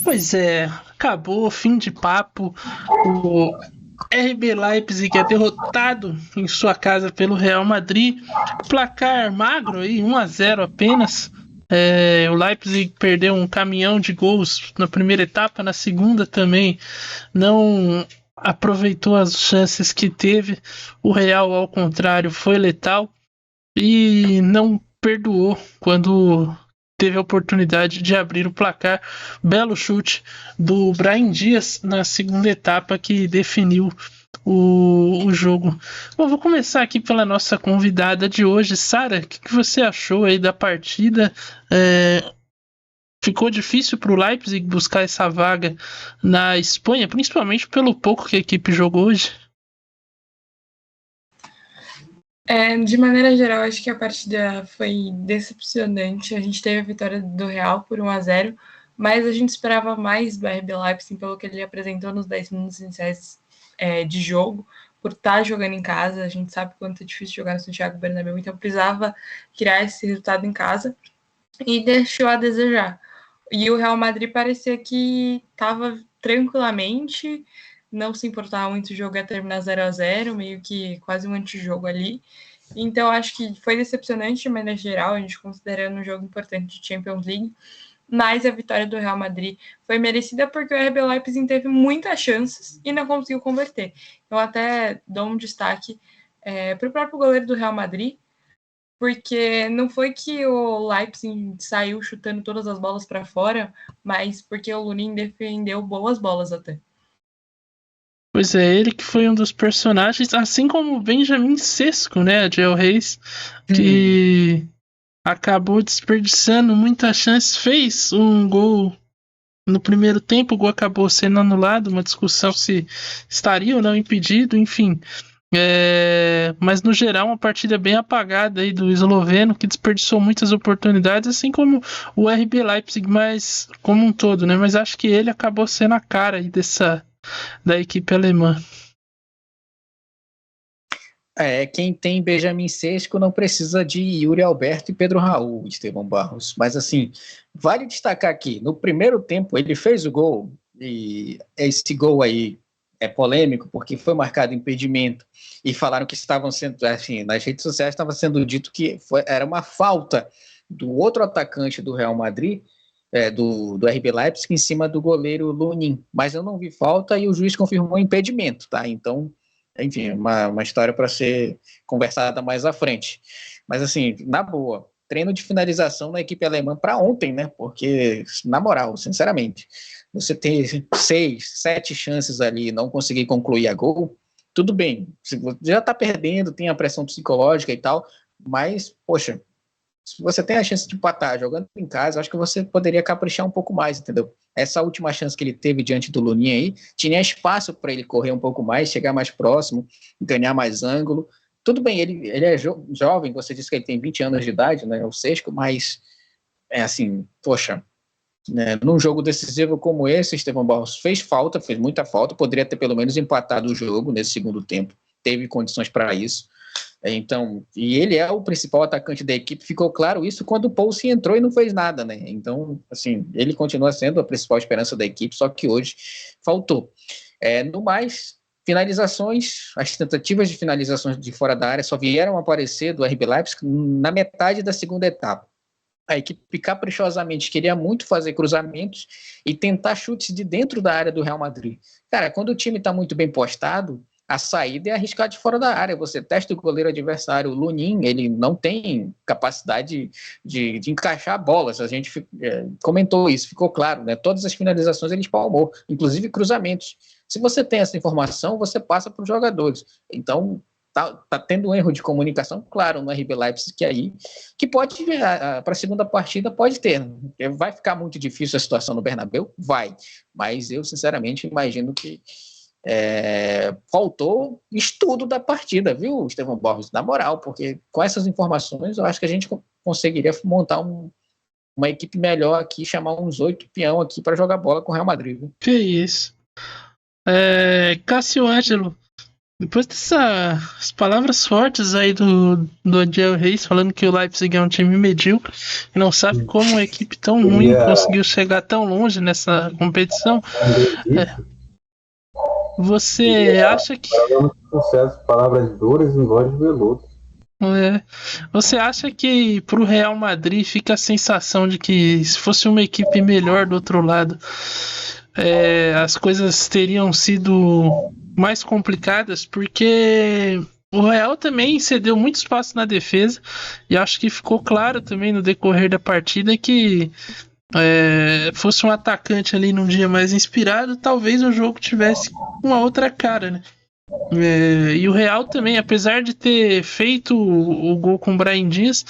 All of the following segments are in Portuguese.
Pois é, acabou, fim de papo. O RB Leipzig é derrotado em sua casa pelo Real Madrid. Placar magro aí, 1-0 apenas. O Leipzig perdeu um caminhão de gols na primeira etapa, na segunda também não aproveitou as chances que teve. O Real, ao contrário, foi letal e não perdoou quando teve a oportunidade de abrir o placar. Belo chute do Brahim Dias na segunda etapa que definiu o jogo. Bom, vou começar aqui pela nossa convidada de hoje. Sara, o que você achou aí da partida? Ficou difícil para o Leipzig buscar essa vaga na Espanha, principalmente pelo pouco que a equipe jogou hoje? De maneira geral, acho que a partida foi decepcionante. A gente teve a vitória do Real por 1-0, mas a gente esperava mais do RB Leipzig pelo que ele apresentou nos 10 minutos iniciais de jogo, por estar jogando em casa. A gente sabe quanto é difícil jogar no Santiago Bernabéu, então precisava criar esse resultado em casa e deixou a desejar. E o Real Madrid parecia que estava tranquilamente, não se importava muito, o jogo ia terminar 0-0, meio que quase um antijogo ali. Então, acho que foi decepcionante de maneira geral, a gente considerando um jogo importante de Champions League, mas a vitória do Real Madrid foi merecida porque o RB Leipzig teve muitas chances e não conseguiu converter. Eu até dou um destaque para o próprio goleiro do Real Madrid, porque não foi que o Leipzig saiu chutando todas as bolas para fora, mas porque o Lunin defendeu boas bolas até. Pois é, ele que foi um dos personagens, assim como o Benjamin Sesko, né, Adriel Reis, que acabou desperdiçando muitas chances, fez um gol no primeiro tempo, o gol acabou sendo anulado, uma discussão se estaria ou não impedido, enfim. Mas no geral uma partida bem apagada aí do esloveno, que desperdiçou muitas oportunidades, assim como o RB Leipzig, mas como um todo, né? Mas acho que ele acabou sendo a cara aí da equipe alemã. Quem tem Benjamin Sesko não precisa de Yuri Alberto e Pedro Raul, Estevão Barros. Mas assim, vale destacar aqui, no primeiro tempo ele fez o gol, e esse gol aí é polêmico porque foi marcado impedimento e falaram que estavam sendo, assim, nas redes sociais estava sendo dito que era uma falta do outro atacante do Real Madrid, do RB Leipzig, em cima do goleiro Lunin, mas eu não vi falta e o juiz confirmou impedimento, tá? Então, enfim, uma história para ser conversada mais à frente. Mas assim, na boa, treino de finalização na equipe alemã para ontem, né? Porque, na moral, sinceramente, você ter 6, 7 chances ali e não conseguir concluir a gol, tudo bem, já está perdendo, tem a pressão psicológica e tal, mas, poxa, se você tem a chance de empatar jogando em casa, acho que você poderia caprichar um pouco mais, entendeu? Essa última chance que ele teve diante do Lunin aí, tinha espaço para ele correr um pouco mais, chegar mais próximo, ganhar mais ângulo. Tudo bem, ele é jovem, você disse que ele tem 20 anos de idade, né, o Sesko, mas é assim, poxa, né, num jogo decisivo como esse, Estevão Barros fez muita falta, poderia ter pelo menos empatado o jogo nesse segundo tempo, teve condições para isso. Então, e ele é o principal atacante da equipe, ficou claro isso quando o Poulsen entrou e não fez nada, né? Então, assim, ele continua sendo a principal esperança da equipe, só que hoje faltou. No mais, finalizações, as tentativas de finalizações de fora da área só vieram aparecer do RB Leipzig na metade da segunda etapa. A equipe caprichosamente queria muito fazer cruzamentos e tentar chutes de dentro da área do Real Madrid. Cara, quando o time está muito bem postado, a saída é arriscar de fora da área. Você testa o goleiro adversário, o Lunin, ele não tem capacidade de encaixar bolas. A gente comentou isso, ficou claro, né? Todas as finalizações ele espalmou, inclusive cruzamentos. Se você tem essa informação, você passa para os jogadores. Então, tá tendo um erro de comunicação, claro, no RB Leipzig, que pode, para a segunda partida, pode ter. Vai ficar muito difícil a situação no Bernabéu? Vai. Mas eu, sinceramente, imagino que faltou estudo da partida, viu, Estevão Borges? Na moral, porque com essas informações eu acho que a gente conseguiria montar uma equipe melhor aqui, chamar uns 8 peão aqui para jogar bola com o Real Madrid, viu? Que isso. Cássio Ângelo, Depois dessas palavras fortes aí do Adiel Reis, falando que o Leipzig é um time medíocre e não sabe como uma equipe tão ruim Seria conseguiu chegar tão longe nessa competição, um é, veredito, você seria acha que paralama de sucesso, palavras duras em voz de veludo. é, você acha que pro Real Madrid fica a sensação de que se fosse uma equipe melhor do outro lado, as coisas teriam sido mais complicadas, porque o Real também cedeu muito espaço na defesa, e acho que ficou claro também no decorrer da partida que fosse um atacante ali num dia mais inspirado, talvez o jogo tivesse uma outra cara, né? E o Real também, apesar de ter feito o gol com o Brahim Dias,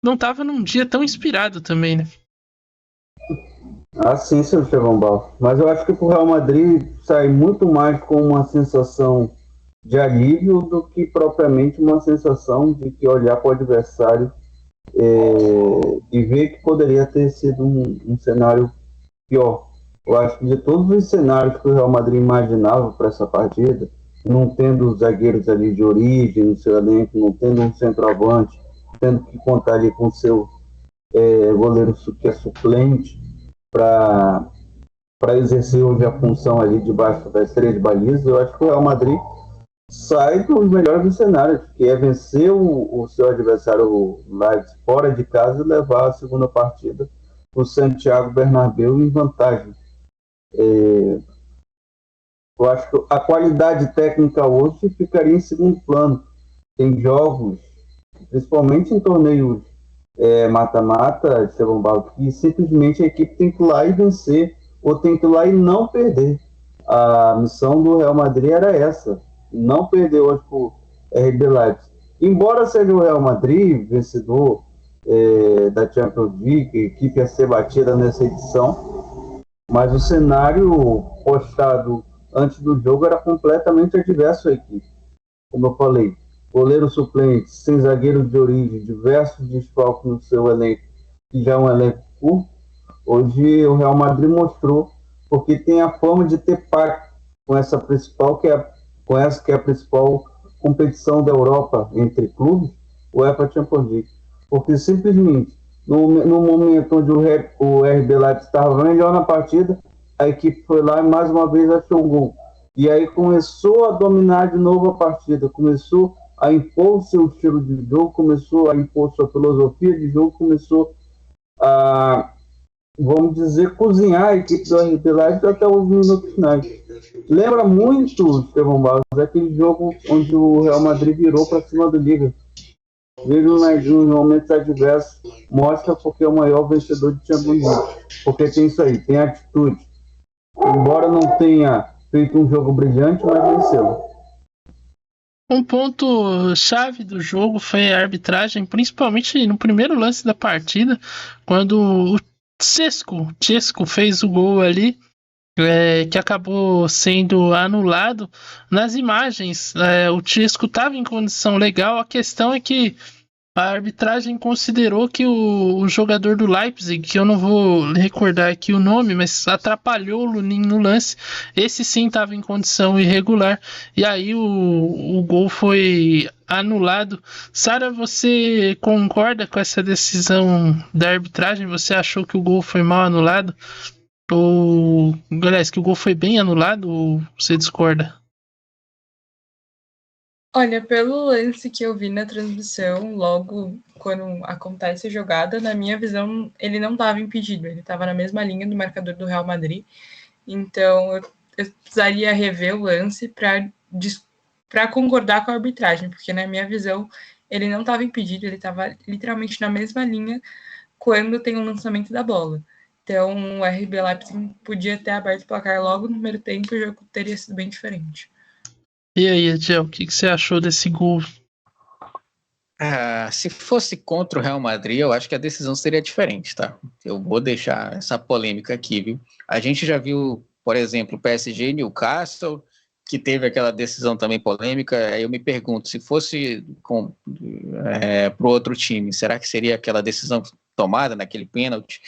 não estava num dia tão inspirado também, né? Ah, sim, seu Estevão Bal. Mas eu acho que o Real Madrid sai muito mais com uma sensação de alívio do que propriamente uma sensação de que olhar para o adversário e ver que poderia ter sido um cenário pior. Eu acho que de todos os cenários que o Real Madrid imaginava para essa partida, não tendo zagueiros ali de origem no seu elenco, não tendo um centroavante, tendo que contar ali com o seu goleiro que é suplente para exercer hoje a função ali debaixo das três balizas, eu acho que o Real Madrid sai dos melhores dos cenários, que é vencer o seu adversário, o Leipzig, fora de casa e levar a segunda partida o Santiago Bernabéu em vantagem. Eu acho que a qualidade técnica hoje ficaria em segundo plano. Tem jogos, principalmente em torneios mata-mata, Estevão Baldo, que simplesmente a equipe tem que ir lá e vencer, ou tem que ir lá e não perder. A missão do Real Madrid era essa, não perder hoje por RB Leipzig. Embora seja o Real Madrid vencedor da Champions League, a equipe a ser batida nessa edição, mas o cenário postado antes do jogo era completamente adverso à equipe. Como eu falei, goleiro suplente, sem zagueiro de origem, diversos desfalques no seu elenco, que já é um elenco curto. Hoje o Real Madrid mostrou, porque tem a fama de ter pacto com essa principal, com essa que é a principal competição da Europa entre clubes, o UEFA Champions League. Porque simplesmente, no momento onde o RB Leipzig estava melhor na partida, a equipe foi lá e mais uma vez achou um gol. E aí começou a dominar de novo a partida, começou a impor o seu estilo de jogo, começou a impor sua filosofia de jogo, começou a, vamos dizer, cozinhar a equipe do RB Leipzig até os minutos finais. Lembra muito, Estevão Barros, aquele jogo onde o Real Madrid virou para cima do Liga. Mesmo nos momentos adversos, mostra porque é o maior vencedor de Champions League. Porque tem isso aí, tem atitude. Embora não tenha feito um jogo brilhante, mas venceu. Um ponto chave do jogo foi a arbitragem, principalmente no primeiro lance da partida, quando o Chesco fez o gol ali, que acabou sendo anulado. Nas imagens, o Chesco estava em condição legal, a questão é que a arbitragem considerou que o jogador do Leipzig, que eu não vou recordar aqui o nome, mas atrapalhou o Lunin no lance. Esse sim estava em condição irregular. E aí o gol foi anulado. Sara, você concorda com essa decisão da arbitragem? Você achou que o gol foi mal anulado? Ou, aliás, que o gol foi bem anulado? Ou você discorda? Olha, pelo lance que eu vi na transmissão, logo quando acontece a jogada, na minha visão, ele não estava impedido, ele estava na mesma linha do marcador do Real Madrid. Então, eu precisaria rever o lance para concordar com a arbitragem, porque na minha visão, ele não estava impedido, ele estava literalmente na mesma linha quando tem o lançamento da bola. Então, o RB Leipzig podia ter aberto o placar logo no primeiro tempo e o jogo teria sido bem diferente. E aí, Ediel, o que você achou desse gol? Se fosse contra o Real Madrid, eu acho que a decisão seria diferente, tá? Eu vou deixar essa polêmica aqui, viu? A gente já viu, por exemplo, o PSG e Newcastle, que teve aquela decisão também polêmica. Aí eu me pergunto, se fosse para o outro time, será que seria aquela decisão tomada naquele pênalti?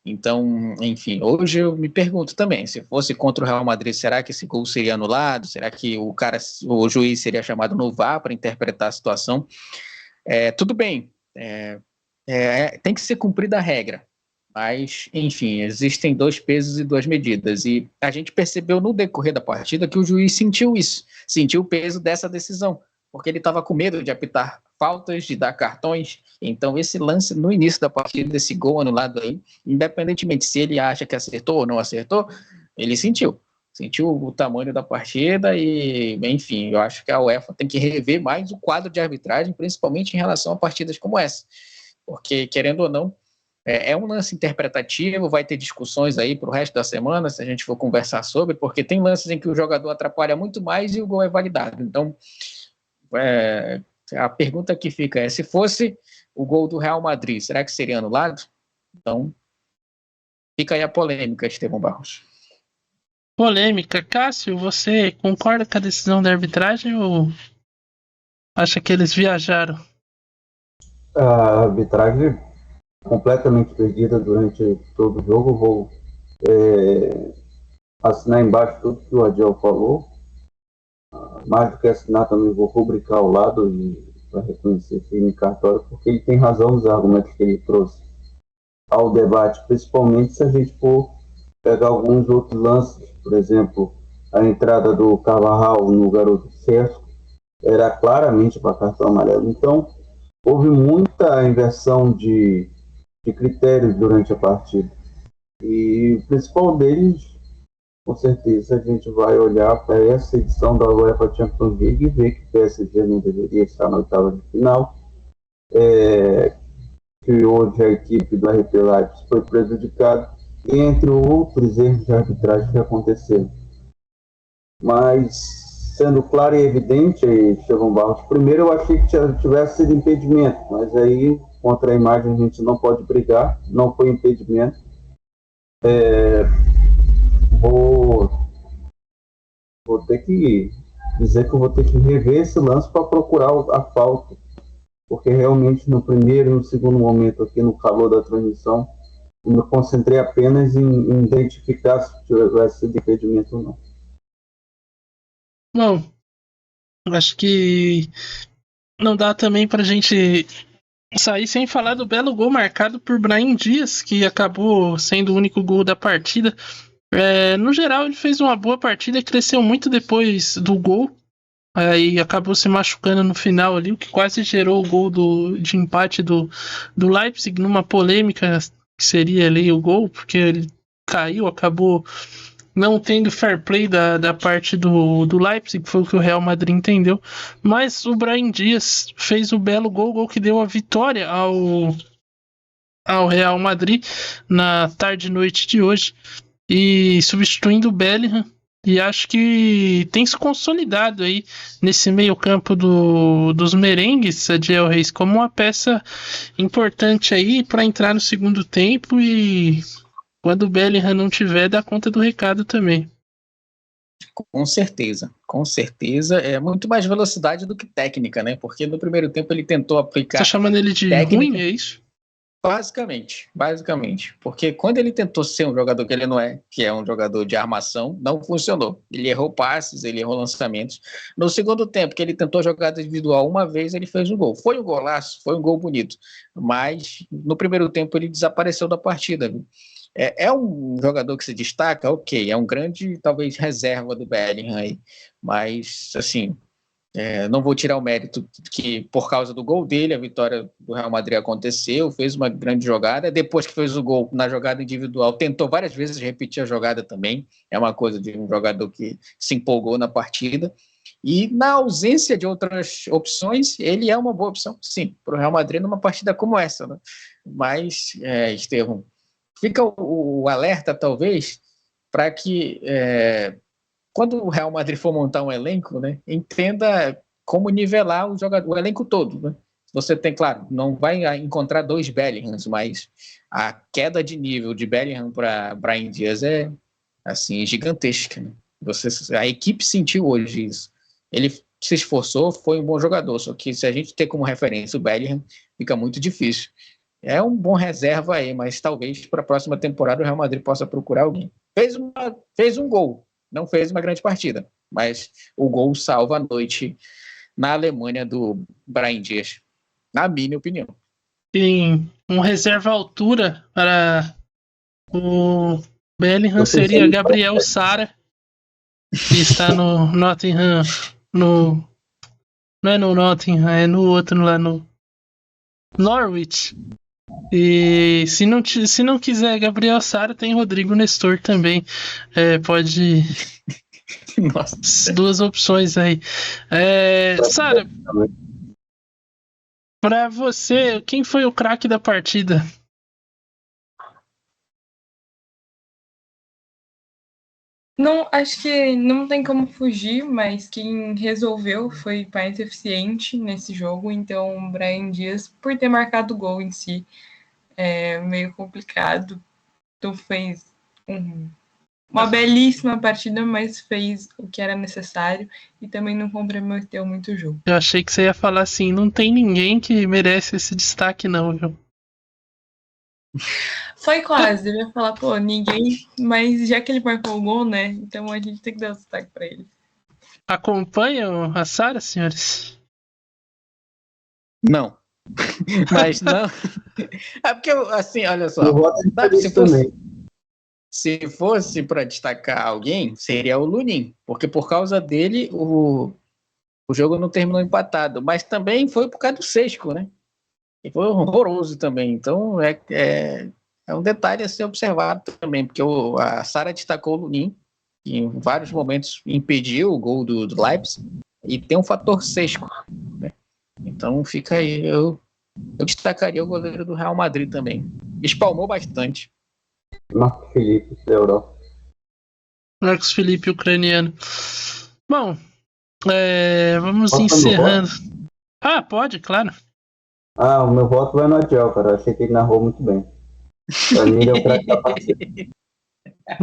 Então, enfim, hoje eu me pergunto também, se fosse contra o Real Madrid, será que esse gol seria anulado? Será que o juiz seria chamado no VAR para interpretar a situação? Tudo bem, tem que ser cumprida a regra, mas, enfim, existem 2 pesos e 2 medidas, e a gente percebeu no decorrer da partida que o juiz sentiu isso, sentiu o peso dessa decisão, porque ele estava com medo de apitar faltas, de dar cartões. Então esse lance no início da partida, esse gol anulado aí, independentemente se ele acha que acertou ou não acertou, ele sentiu o tamanho da partida e, enfim, eu acho que a UEFA tem que rever mais o quadro de arbitragem, principalmente em relação a partidas como essa, porque, querendo ou não, é um lance interpretativo, vai ter discussões aí para o resto da semana, se a gente for conversar sobre, porque tem lances em que o jogador atrapalha muito mais e o gol é validado. Então, a pergunta que fica é, se fosse o gol do Real Madrid, será que seria anulado? Então, fica aí a polêmica, Estevão Barros. Polêmica. Cássio, você concorda com a decisão da arbitragem ou acha que eles viajaram? A arbitragem completamente perdida durante todo o jogo. Vou assinar embaixo tudo que o Adiel falou. Mais do que assinar, também vou rubricar ao lado para reconhecer firme cartório, porque ele tem razão nos argumentos que ele trouxe ao debate, principalmente se a gente for pegar alguns outros lances. Por exemplo, a entrada do Carvajal no garoto Sérgio era claramente para cartão amarelo. Então, houve muita inversão de critérios durante a partida. E o principal deles, com certeza, a gente vai olhar para essa edição da UEFA Champions League e ver que o PSG não deveria estar na oitava de final, que hoje a equipe do RB Leipzig foi prejudicada, entre outros erros de arbitragem que aconteceram. Mas, sendo claro e evidente, Estevão Barros, primeiro eu achei que tivesse sido impedimento, mas aí, contra a imagem, a gente não pode brigar, não foi impedimento. Vou ter que dizer que eu vou ter que rever esse lance para procurar a falta, porque realmente no primeiro e no segundo momento, aqui no calor da transmissão, eu me concentrei apenas em identificar se tivesse sido impedimento ou não. Bom, acho que não dá também pra gente sair sem falar do belo gol marcado por Brahim Dias, que acabou sendo o único gol da partida. No geral, ele fez uma boa partida e cresceu muito depois do gol. Aí acabou se machucando no final ali, o que quase gerou o gol de empate do Leipzig, numa polêmica que seria ali o gol, porque ele caiu, acabou não tendo fair play da parte do Leipzig, que foi o que o Real Madrid entendeu. Mas o Brahim Dias fez o belo gol que deu a vitória ao Real Madrid na tarde e noite de hoje, e substituindo o Bellingham. E acho que tem se consolidado aí nesse meio campo dos merengues, Adiel Reis, como uma peça importante aí para entrar no segundo tempo e quando o Bellingham não tiver, dá conta do recado também. Com certeza. É muito mais velocidade do que técnica, né? Porque no primeiro tempo ele tentou aplicar. Tá chamando ele de técnica ruim, é isso? Basicamente, porque quando ele tentou ser um jogador que ele não é, que é um jogador de armação, não funcionou. Ele errou passes, ele errou lançamentos. No segundo tempo, que ele tentou jogada individual uma vez, ele fez um gol. Foi um golaço, foi um gol bonito, mas no primeiro tempo ele desapareceu da partida. É um jogador que se destaca, ok, é um grande, talvez, reserva do Bellingham aí, mas, assim, não vou tirar o mérito que, por causa do gol dele, a vitória do Real Madrid aconteceu, fez uma grande jogada. Depois que fez o gol na jogada individual, tentou várias vezes repetir a jogada também. É uma coisa de um jogador que se empolgou na partida. E na ausência de outras opções, ele é uma boa opção, sim, para o Real Madrid numa partida como essa, né? Mas, Estevão, fica o alerta, talvez, para que... quando o Real Madrid for montar um elenco, né, entenda como nivelar o elenco todo. Né? Você tem, claro, não vai encontrar 2 Bellinghams, mas a queda de nível de Bellingham para Brahim Dias é assim, gigantesca. Né? A equipe sentiu hoje isso. Ele se esforçou, foi um bom jogador, só que se a gente ter como referência o Bellingham, fica muito difícil É um bom reserva aí, mas talvez para a próxima temporada o Real Madrid possa procurar alguém. Fez um gol, não fez uma grande partida, mas o gol salva a noite na Alemanha do Brahim Dias, na minha opinião. Tem um reserva à altura para o Bellingham seria Gabriel Sara, que está no Nottingham, não é no Nottingham, é no outro lá no Norwich. E se não quiser Gabriel Sara, tem Rodrigo Nestor também. Pode. Nossa. Duas opções aí. Sara, pra você, quem foi o craque da partida? Não, acho que não tem como fugir, mas quem resolveu foi mais eficiente nesse jogo. Então, o Brahim Dias, por ter marcado o gol em si, é meio complicado. Então, fez uma belíssima partida, mas fez o que era necessário e também não comprometeu muito o jogo. Eu achei que você ia falar assim, não tem ninguém que merece esse destaque não, viu? Foi quase, eu ia falar, pô, ninguém, mas já que ele marcou o gol, né, então a gente tem que dar o destaque pra ele. Acompanham a Sara, senhores? Não. Mas não. É porque, assim, olha só. Se fosse para destacar alguém, seria o Lunin, porque por causa dele o jogo não terminou empatado, mas também foi por causa do Sesco, né? E foi horroroso também. Então é um detalhe a ser observado também, porque a Sara destacou o Lunin, que em vários momentos impediu o gol do Leipzig, e tem um fator Sesco, né? Então fica aí, eu destacaria o goleiro do Real Madrid também. Espalmou bastante. Marcos Felipe, da Europa. Marcos Felipe, ucraniano. Bom, vamos encerrando. Ah, pode, claro. O meu voto vai no Adiel, cara. Eu achei que ele narrou muito bem. Pra mim, ele é o craque da partida.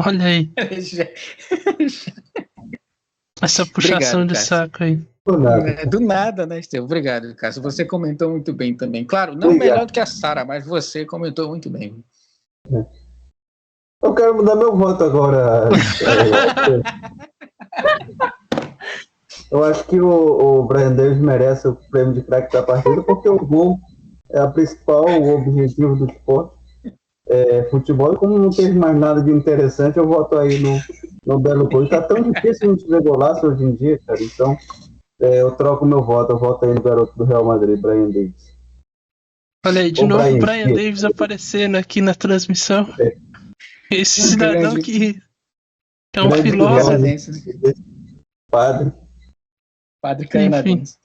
Olha aí. Essa puxação Obrigado, de Cássio. saco aí. Do nada, né, Estevão? Obrigado, Cássio. Você comentou muito bem também. Claro, não melhor do que a Sara, mas você comentou muito bem. Eu quero mudar meu voto agora. Eu acho que o Brahim Dias merece o prêmio de craque da partida, porque o gol é o principal objetivo do esporte. Futebol, como não teve mais nada de interessante, eu voto aí no belo gol. E tá tão difícil a gente ver golaço hoje em dia, cara. Então, eu troco meu voto. Eu voto aí no garoto do Real Madrid, Brahim Dias. Olha aí, de novo o Brahim Dias aparecendo aqui na transmissão. Esse cidadão que é um filósofo. Padre canadense.